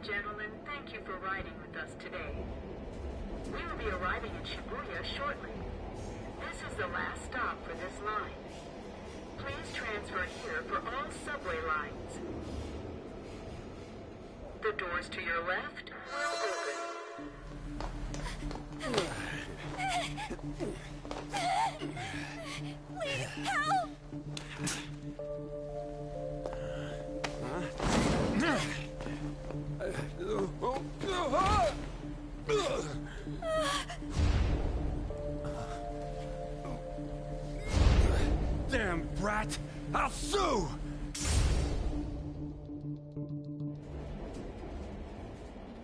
Gentlemen, thank you for riding with us today. We will be arriving in Shibuya shortly. This is the last stop for this line. Please transfer here for all subway lines. The doors to your left will open. Please help! Damn brat! I'll sue!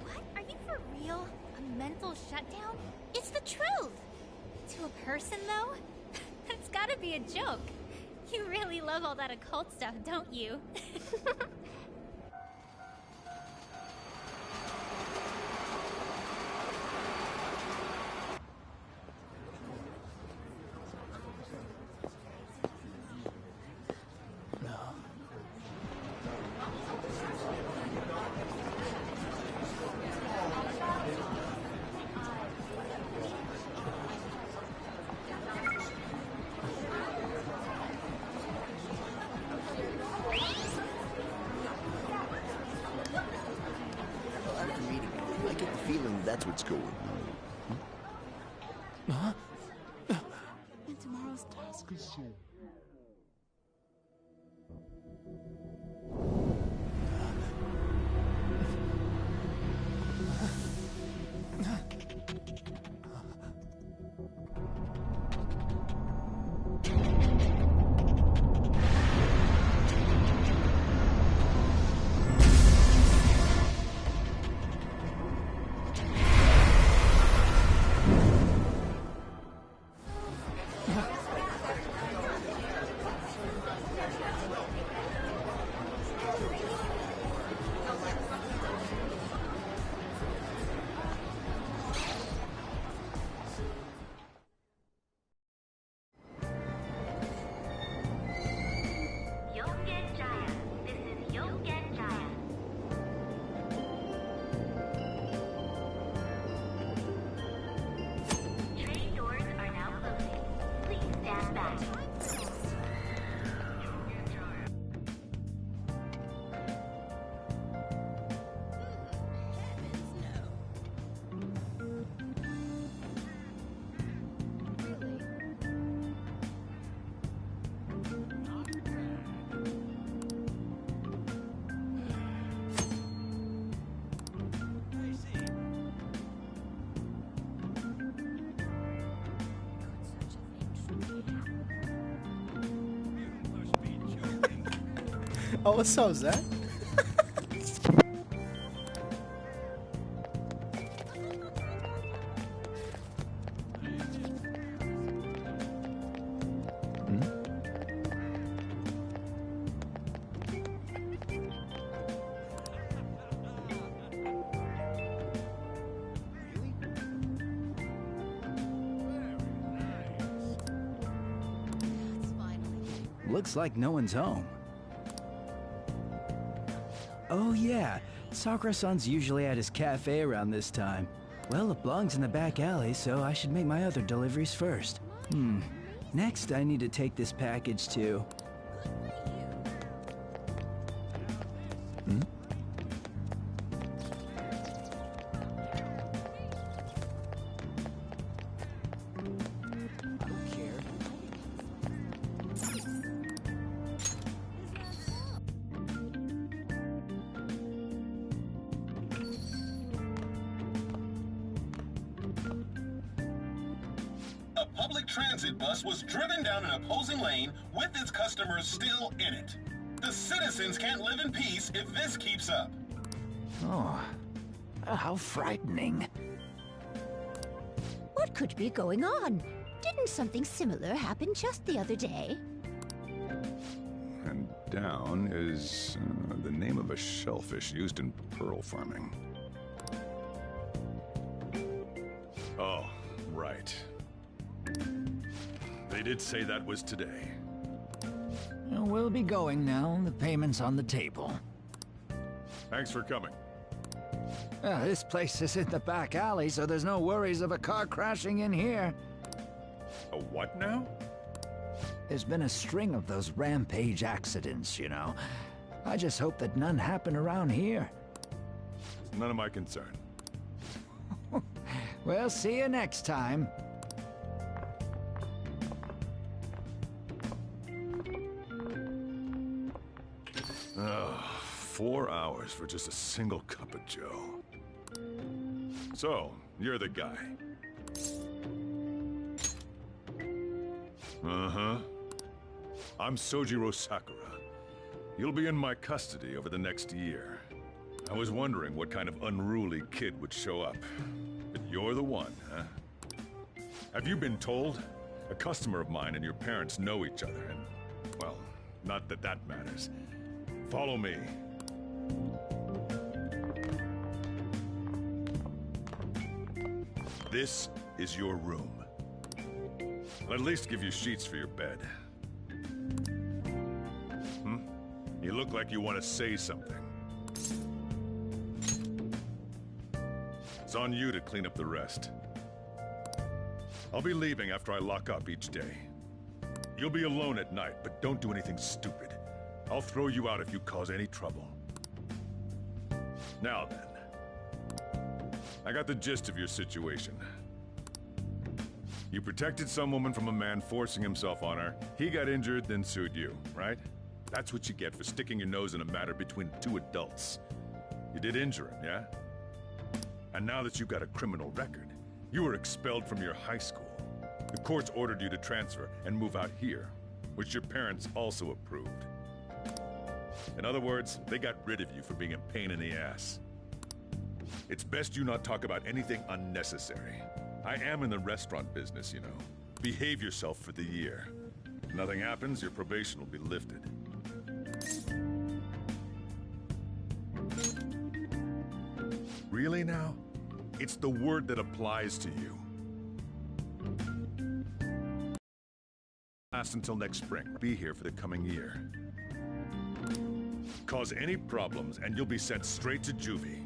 What? Are you for real? A mental shutdown? It's the truth! To a person, though? That's gotta be a joke. You really love all that occult stuff, don't you? That's what's going on. Huh? And tomorrow's task is soon. Oh, what's up, Zach? Looks like no one's home. Oh yeah, Sakura-san's usually at his cafe around this time. Well, it belongs in the back alley, so I should make my other deliveries first. Next, I need to take this package to... public transit bus was driven down an opposing lane with its customers still in it. The citizens can't live in peace if this keeps up. Oh, how frightening. What could be going on? Didn't something similar happen just the other day? And down is the name of a shellfish used in pearl farming. Oh, right. They did say that was today. We'll be going now. The payment's on the table. Thanks for coming. This place is in the back alley, so there's no worries of a car crashing in here. A what now? There's been a string of those rampage accidents, you know. I just hope that none happen around here. None of my concern. We'll see you next time. Oh, 4 hours for just a single cup of joe. So, you're the guy. Uh-huh. I'm Sojiro Sakura. You'll be in my custody over the next year. I was wondering what kind of unruly kid would show up. But you're the one, huh? Have you been told? A customer of mine and your parents know each other, and, well, not that that matters. Follow me. This is your room. I'll at least give you sheets for your bed. You look like you want to say something. It's on you to clean up the rest. I'll be leaving after I lock up each day. You'll be alone at night, but don't do anything stupid. I'll throw you out if you cause any trouble. Now then. I got the gist of your situation. You protected some woman from a man forcing himself on her. He got injured, then sued you, right? That's what you get for sticking your nose in a matter between two adults. You did injure him, yeah? And now that you've got a criminal record, you were expelled from your high school. The courts ordered you to transfer and move out here, which your parents also approved. In other words, they got rid of you for being a pain in the ass. It's best you not talk about anything unnecessary. I am in the restaurant business, you know. Behave yourself for the year. If nothing happens, your probation will be lifted. Really now? It's the word that applies to you. Last until next spring. Be here for the coming year. Cause any problems and you'll be sent straight to juvie.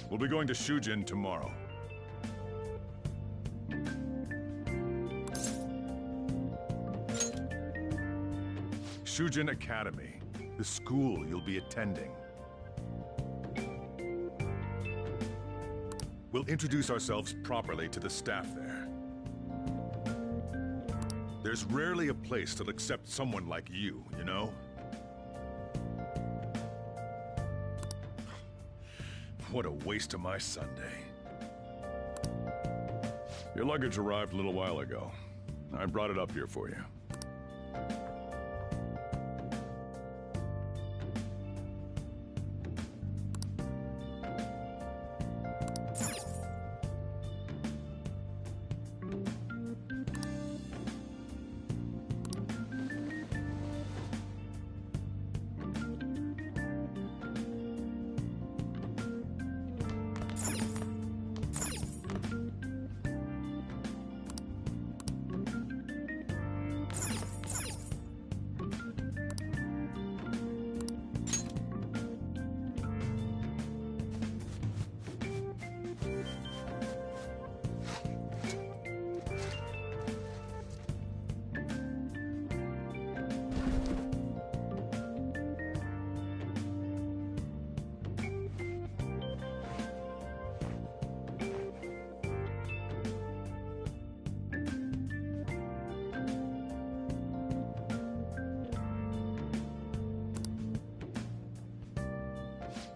We'll be going to Shujin tomorrow. Shujin Academy, the school you'll be attending. We'll introduce ourselves properly to the staff there. There's rarely a place that'll accept someone like you, you know? What a waste of my Sunday. Your luggage arrived a little while ago. I brought it up here for you.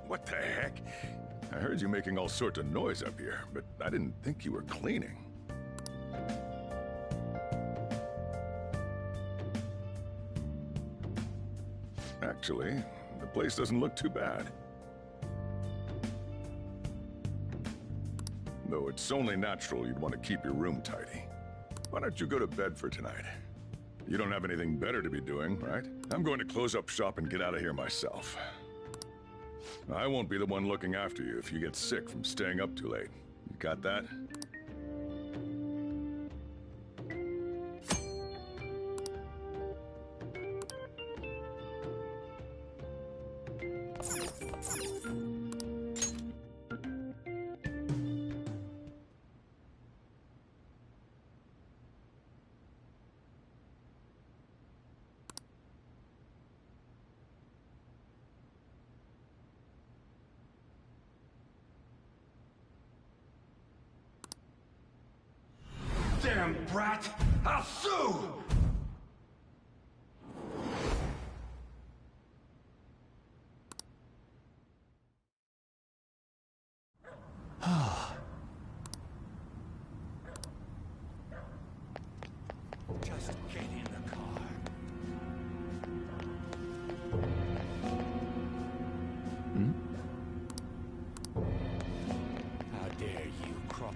What the heck? I heard you making all sorts of noise up here, but I didn't think you were cleaning. Actually, the place doesn't look too bad. Though it's only natural you'd want to keep your room tidy. Why don't you go to bed for tonight? You don't have anything better to be doing, right? I'm going to close up shop and get out of here myself. I won't be the one looking after you if you get sick from staying up too late. You got that? Damn brat! I'll sue! Just get in the car. How dare you crop?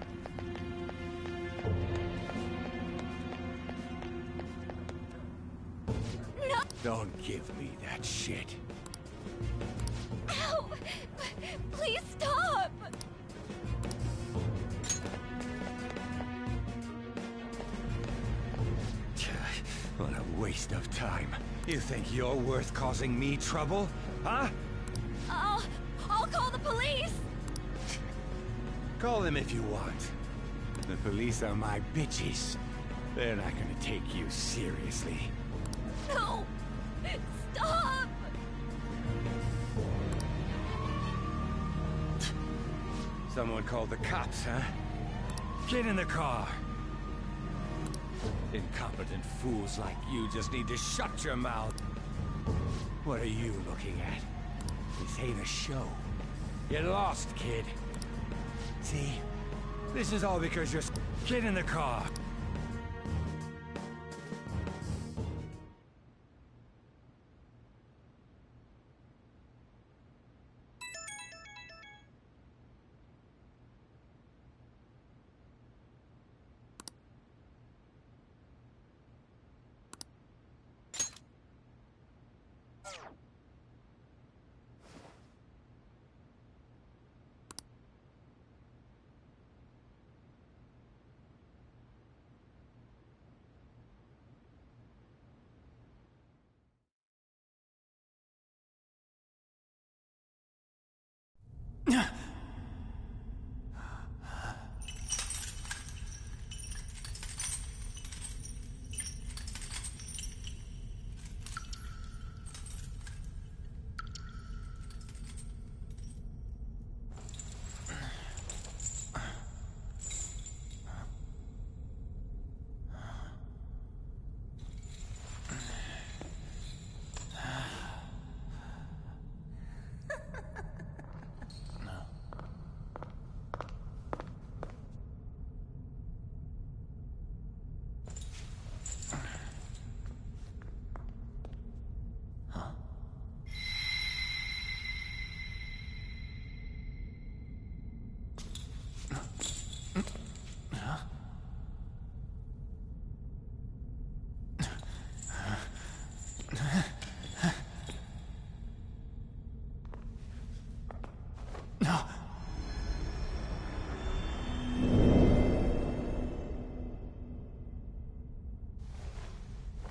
No! Don't give me that shit. Ow! Please stop! What a waste of time. You think you're worth causing me trouble? Huh? I'll call the police! Call them if you want. The police are my bitches. They're not gonna take you seriously. No! Stop! Someone called the cops, huh? Get in the car! Incompetent fools like you just need to shut your mouth. What are you looking at? This ain't a show. Get lost, kid. See? This is all because you're... Get in the car!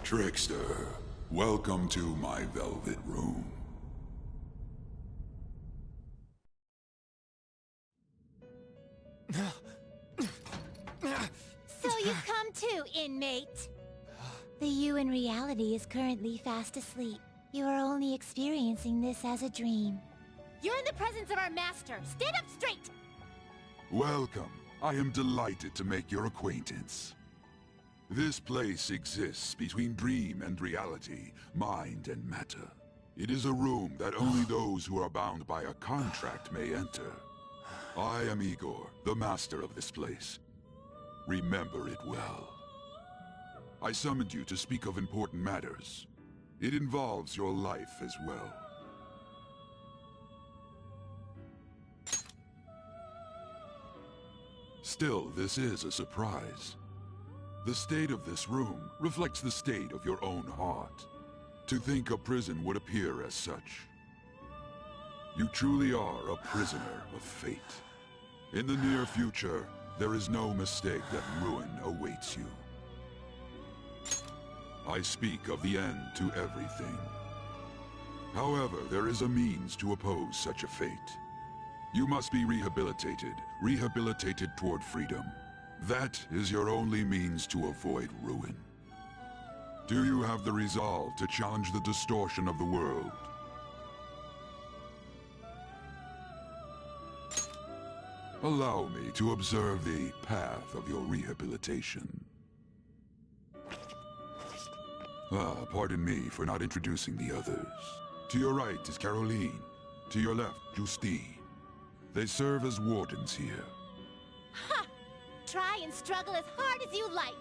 Trickster, welcome to my velvet room. So you've come too, inmate. The you in reality is currently fast asleep. You are only experiencing this as a dream. You're in the presence of our master. Stand up straight! Welcome. I am delighted to make your acquaintance. This place exists between dream and reality, mind and matter. It is a room that only those who are bound by a contract may enter. I am Igor, the master of this place. Remember it well. I summoned you to speak of important matters. It involves your life as well. Still, this is a surprise. The state of this room reflects the state of your own heart. To think a prison would appear as such. You truly are a prisoner of fate. In the near future, there is no mistake that ruin awaits you. I speak of the end to everything. However, there is a means to oppose such a fate. You must be rehabilitated toward freedom. That is your only means to avoid ruin. Do you have the resolve to challenge the distortion of the world? Allow me to observe the path of your rehabilitation. Pardon me for not introducing the others. To your right is Caroline. To your left, Justine. They serve as wardens here. Ha! Try and struggle as hard as you like!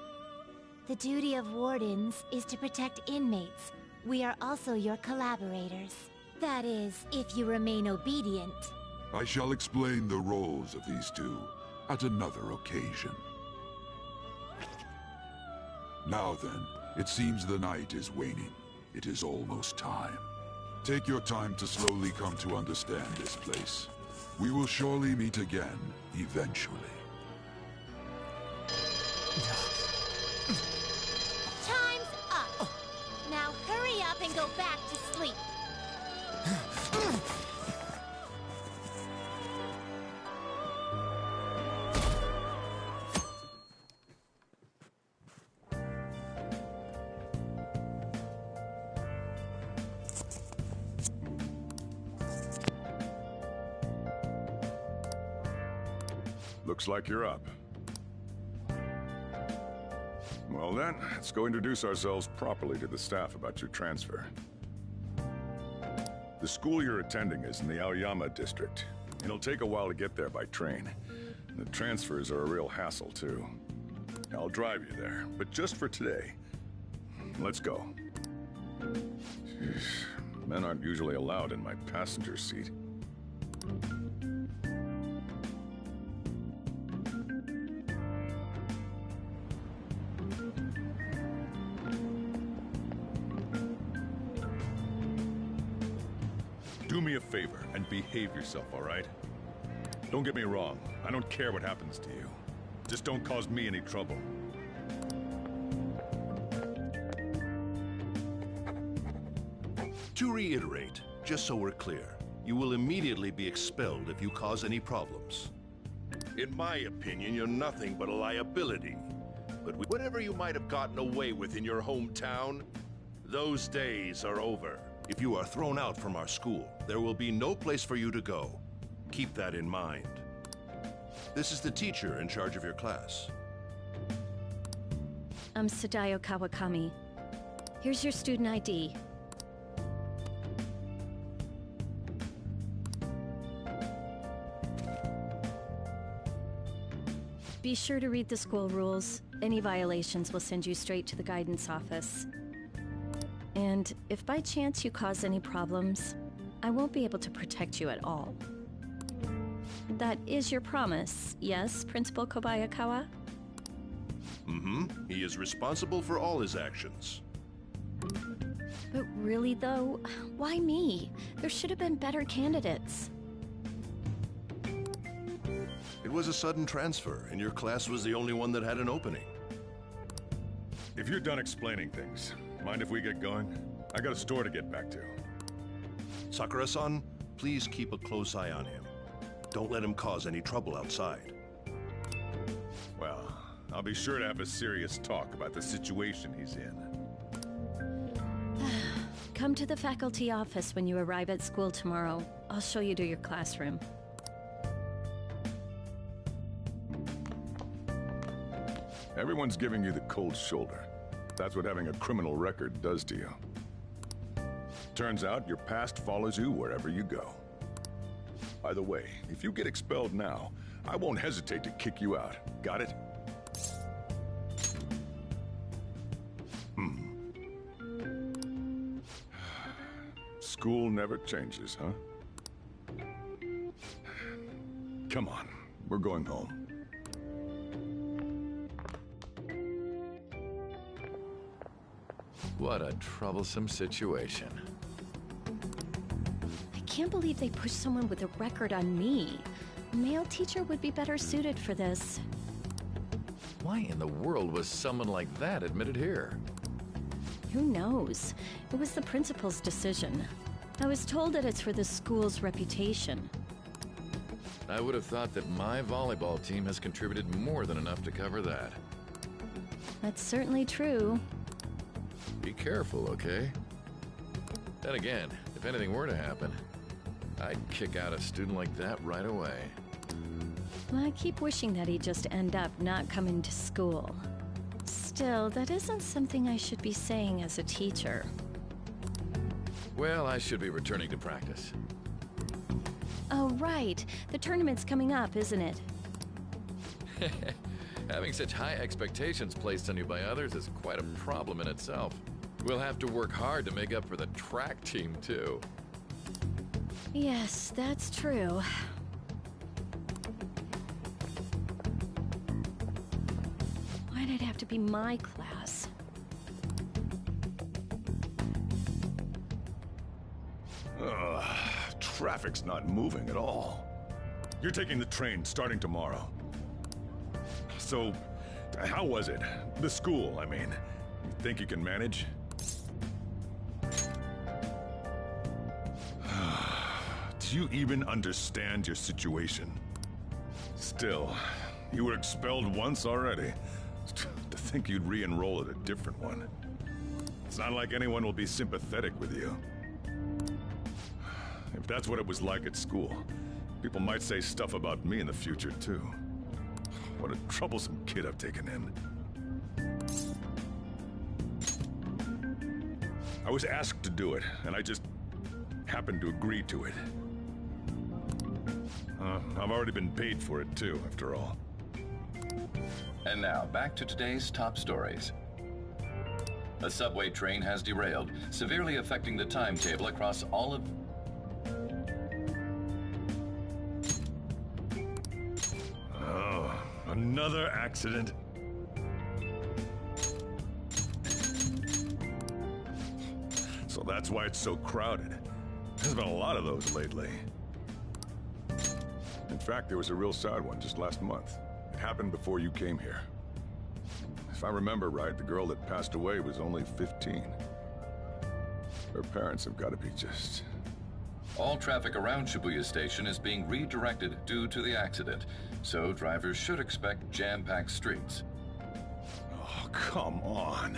The duty of wardens is to protect inmates. We are also your collaborators. That is, if you remain obedient. I shall explain the roles of these two at another occasion. Now then, it seems the night is waning. It is almost time. Take your time to slowly come to understand this place. We will surely meet again, eventually. Time's up! Now hurry up and go back to sleep. Looks like you're up. Well then, let's go introduce ourselves properly to the staff about your transfer. The school you're attending is in the Aoyama district. It'll take a while to get there by train. The transfers are a real hassle, too. I'll drive you there, but just for today. Let's go. Jeez, men aren't usually allowed in my passenger seat. Do me a favor and behave yourself, all right? Don't get me wrong. I don't care what happens to you. Just don't cause me any trouble. To reiterate, just so we're clear, you will immediately be expelled if you cause any problems. In my opinion, you're nothing but a liability. But whatever you might have gotten away with in your hometown, those days are over. If you are thrown out from our school, there will be no place for you to go. Keep that in mind. This is the teacher in charge of your class. I'm Sadayo Kawakami. Here's your student ID. Be sure to read the school rules. Any violations will send you straight to the guidance office. And if by chance you cause any problems, I won't be able to protect you at all. That is your promise, yes, Principal Kobayakawa? Mm-hmm. He is responsible for all his actions. But really though, why me? There should have been better candidates. It was a sudden transfer, and your class was the only one that had an opening. If you're done explaining things, mind if we get going? I got a store to get back to. Sakura-san, please keep a close eye on him. Don't let him cause any trouble outside. Well, I'll be sure to have a serious talk about the situation he's in. Come to the faculty office when you arrive at school tomorrow. I'll show you to your classroom. Everyone's giving you the cold shoulder. That's what having a criminal record does to you. Turns out your past follows you wherever you go. By the way, if you get expelled now, I won't hesitate to kick you out. Got it? School never changes, huh? Come on, we're going home. What a troublesome situation. I can't believe they pushed someone with a record on me. A male teacher would be better suited for this. Why in the world was someone like that admitted here? Who knows? It was the principal's decision. I was told that it's for the school's reputation. I would have thought that my volleyball team has contributed more than enough to cover that. That's certainly true. Be careful, okay? Then again, if anything were to happen, I'd kick out a student like that right away. I keep wishing that he'd just end up not coming to school. Still, that isn't something I should be saying as a teacher. Well, I should be returning to practice. Oh, right. The tournament's coming up, isn't it? Having such high expectations placed on you by others is quite a problem in itself. We'll have to work hard to make up for the track team, too. Yes, that's true. Why'd it have to be my class? Traffic's not moving at all. You're taking the train starting tomorrow. So, how was it? The school, I mean. You think you can manage? Do you even understand your situation? Still, you were expelled once already. To think you'd re-enroll at a different one. It's not like anyone will be sympathetic with you. If that's what it was like at school, people might say stuff about me in the future, too. What a troublesome kid I've taken in. I was asked to do it, and I just happened to agree to it. I've already been paid for it, too, after all. And now, back to today's top stories. A subway train has derailed, severely affecting the timetable across all of... Oh, another accident. So that's why it's so crowded. There's been a lot of those lately. In fact, there was a real sad one just last month. It happened before you came here. If I remember right, the girl that passed away was only 15. Her parents have got to be just... All traffic around Shibuya Station is being redirected due to the accident, so drivers should expect jam-packed streets. Oh, come on.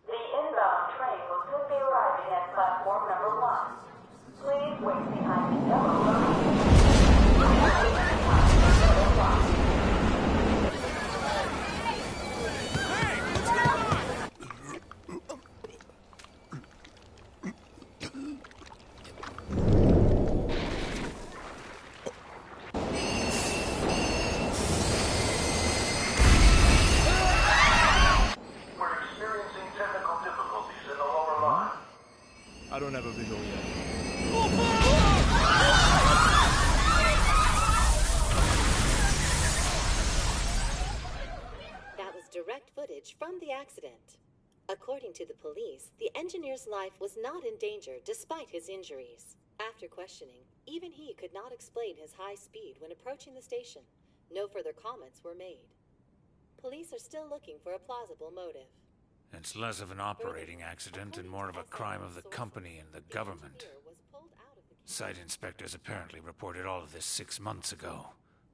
The inbound train will soon be arriving at platform number 1. Please wait behind the yellow line. I don't have a visual yet. That was direct footage from the accident. According to the police, the engineer's life was not in danger despite his injuries. After questioning, even he could not explain his high speed when approaching the station. No further comments were made. Police are still looking for a plausible motive. It's less of an operating accident and more of a crime of the company and the government. Site inspectors apparently reported all of this 6 months ago.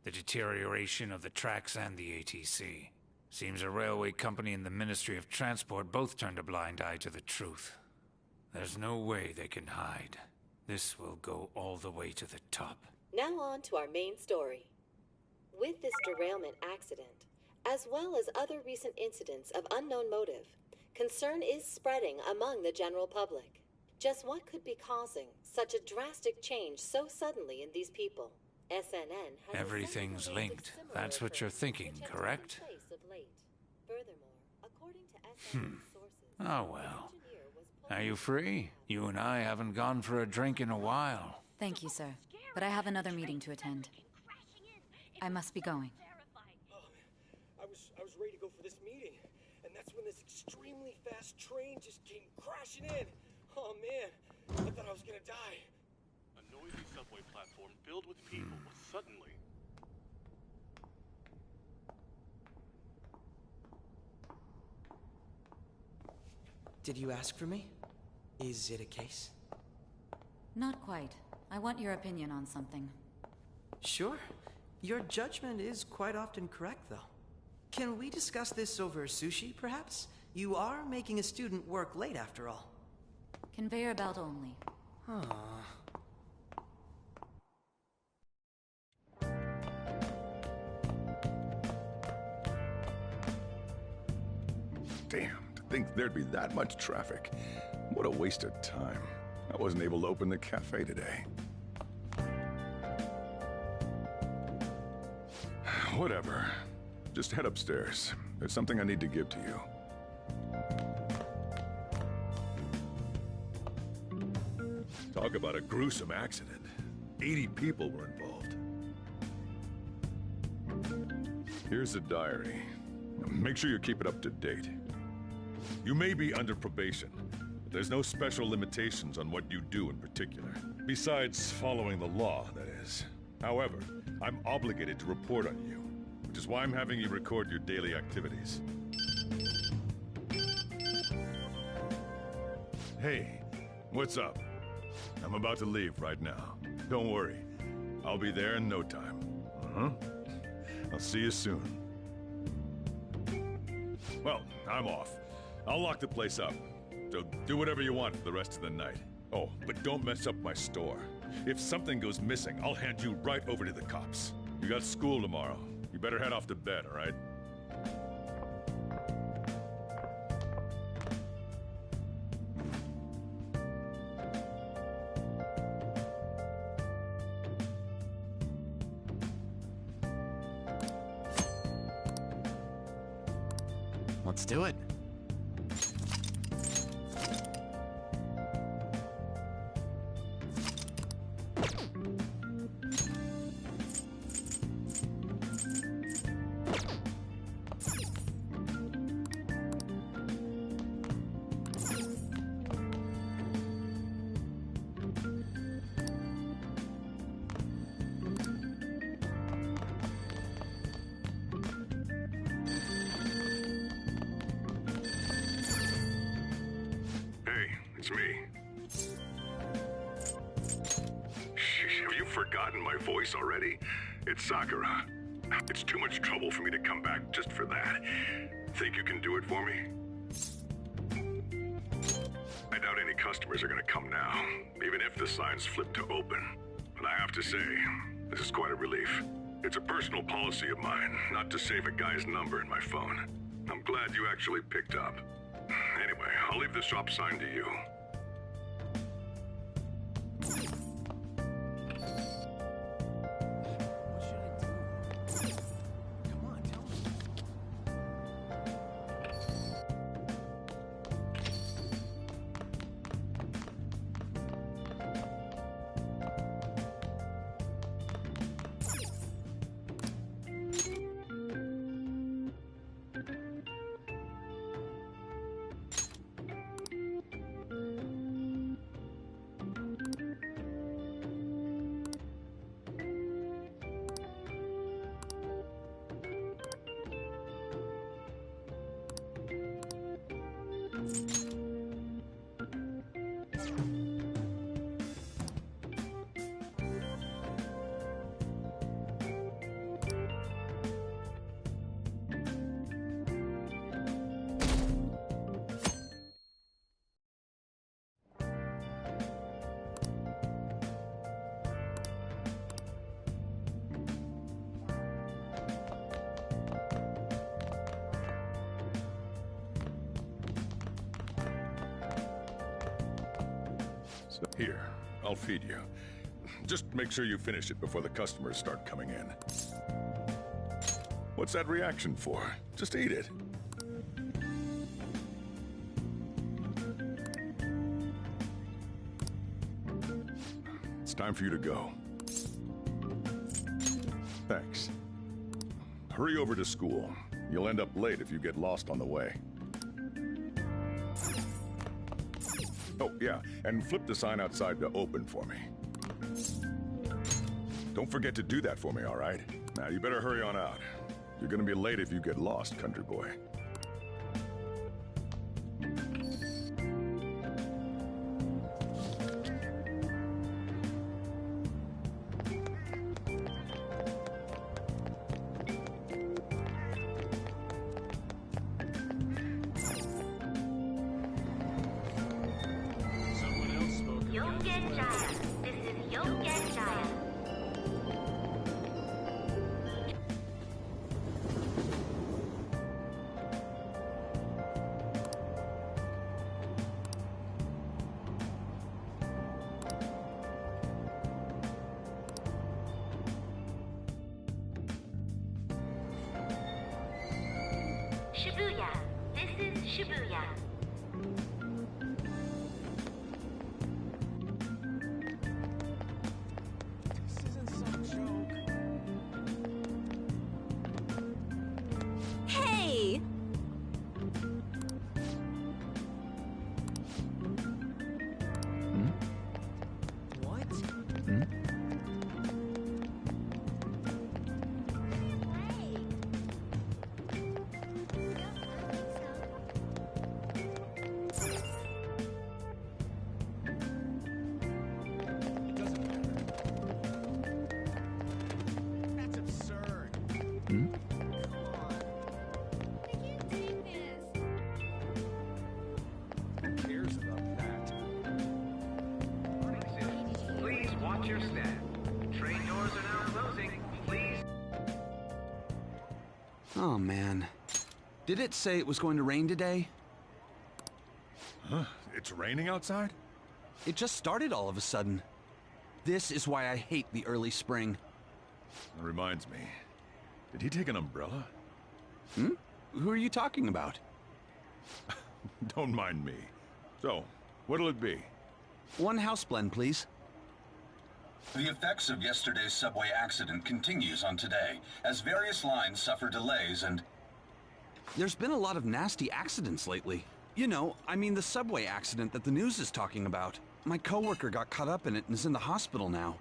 The deterioration of the tracks and the ATC. Seems a railway company and the Ministry of Transport both turned a blind eye to the truth. There's no way they can hide. This will go all the way to the top. Now on to our main story. With this derailment accident, as well as other recent incidents of unknown motive, concern is spreading among the general public. Just what could be causing such a drastic change so suddenly in these people? SNN has Everything's linked. That's what you're thinking, correct? Furthermore, according to SNN sources, Oh well. Are you free? You and I haven't gone for a drink in a while. Thank you, sir. But I have another meeting to attend. I must be going. I was ready to go for this meeting, and that's when this extremely fast train just came crashing in. Oh man, I thought I was gonna die. A noisy subway platform filled with people was suddenly... Did you ask for me? Is it a case? Not quite. I want your opinion on something. Sure. Your judgment is quite often correct, though. Can we discuss this over sushi, perhaps? You are making a student work late, after all. Conveyor belt only. Damn, to think there'd be that much traffic. What a waste of time. I wasn't able to open the cafe today. Whatever. Just head upstairs. There's something I need to give to you. Talk about a gruesome accident. 80 people were involved. Here's the diary. Make sure you keep it up to date. You may be under probation, but there's no special limitations on what you do in particular. Besides following the law, that is. However, I'm obligated to report on you, which is why I'm having you record your daily activities. Hey, what's up? I'm about to leave right now. Don't worry. I'll be there in no time. I'll see you soon. Well, I'm off. I'll lock the place up. So do whatever you want for the rest of the night. Oh, but don't mess up my store. If something goes missing, I'll hand you right over to the cops. You got school tomorrow. You better head off to bed, all right? Let's do it. It's me. Shh, have you forgotten my voice already? It's Sakura. It's too much trouble for me to come back just for that. Think you can do it for me? I doubt any customers are gonna come now, even if the signs flip to open. But I have to say, this is quite a relief. It's a personal policy of mine not to save a guy's number in my phone. I'm glad you actually picked up. Anyway, I'll leave the shop sign to you. So here, I'll feed you. Just make sure you finish it before the customers start coming in. What's that reaction for? Just eat it. It's time for you to go. Thanks. Hurry over to school. You'll end up late if you get lost on the way. Oh, yeah, and flip the sign outside to open for me. Don't forget to do that for me, all right? Now, you better hurry on out. You're gonna be late if you get lost, country boy. Shibuya. This is Shibuya. This isn't some joke. Hey! What? That's absurd. Who cares about that? Please watch your step. Train doors are now closing. Please. Oh, man. Did it say it was going to rain today? Huh? It's raining outside? It just started all of a sudden. This is why I hate the early spring. That reminds me. Did he take an umbrella? Hmm? Who are you talking about? Don't mind me. So, what'll it be? One house blend, please. The effects of yesterday's subway accident continues on today, as various lines suffer delays and... There's been a lot of nasty accidents lately. You know, I mean the subway accident that the news is talking about. My coworker got caught up in it and is in the hospital now.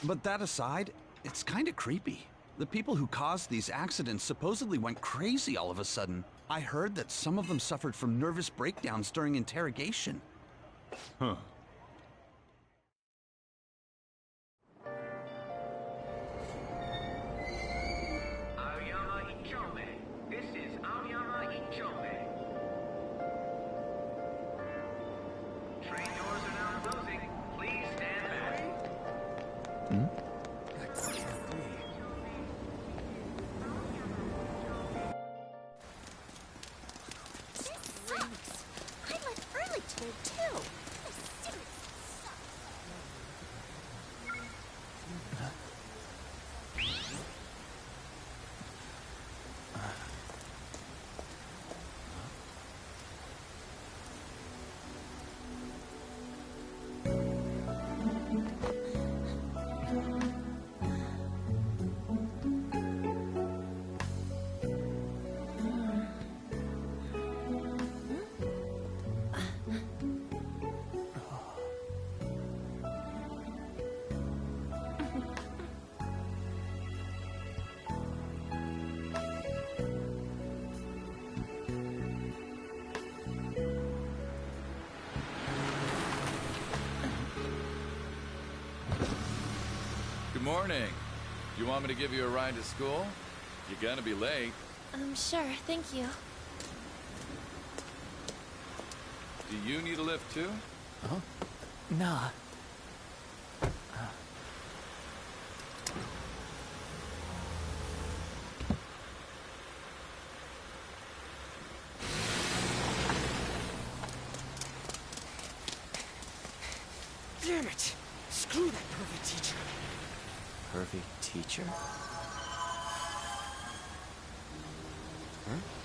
But that aside, it's kind of creepy. The people who caused these accidents supposedly went crazy all of a sudden. I heard that some of them suffered from nervous breakdowns during interrogation. Huh. Aoyama Ichome. This is Aoyama Ichome. Train doors are now closing. Please stand back. Hmm? This sucks. I left early today, too. This seriously sucks. Good morning. You want me to give you a ride to school? You're gonna be late. Sure, thank you. Do you need a lift too? Huh? Nah. Damn it! Screw that pervy teacher. Pervy teacher? Huh?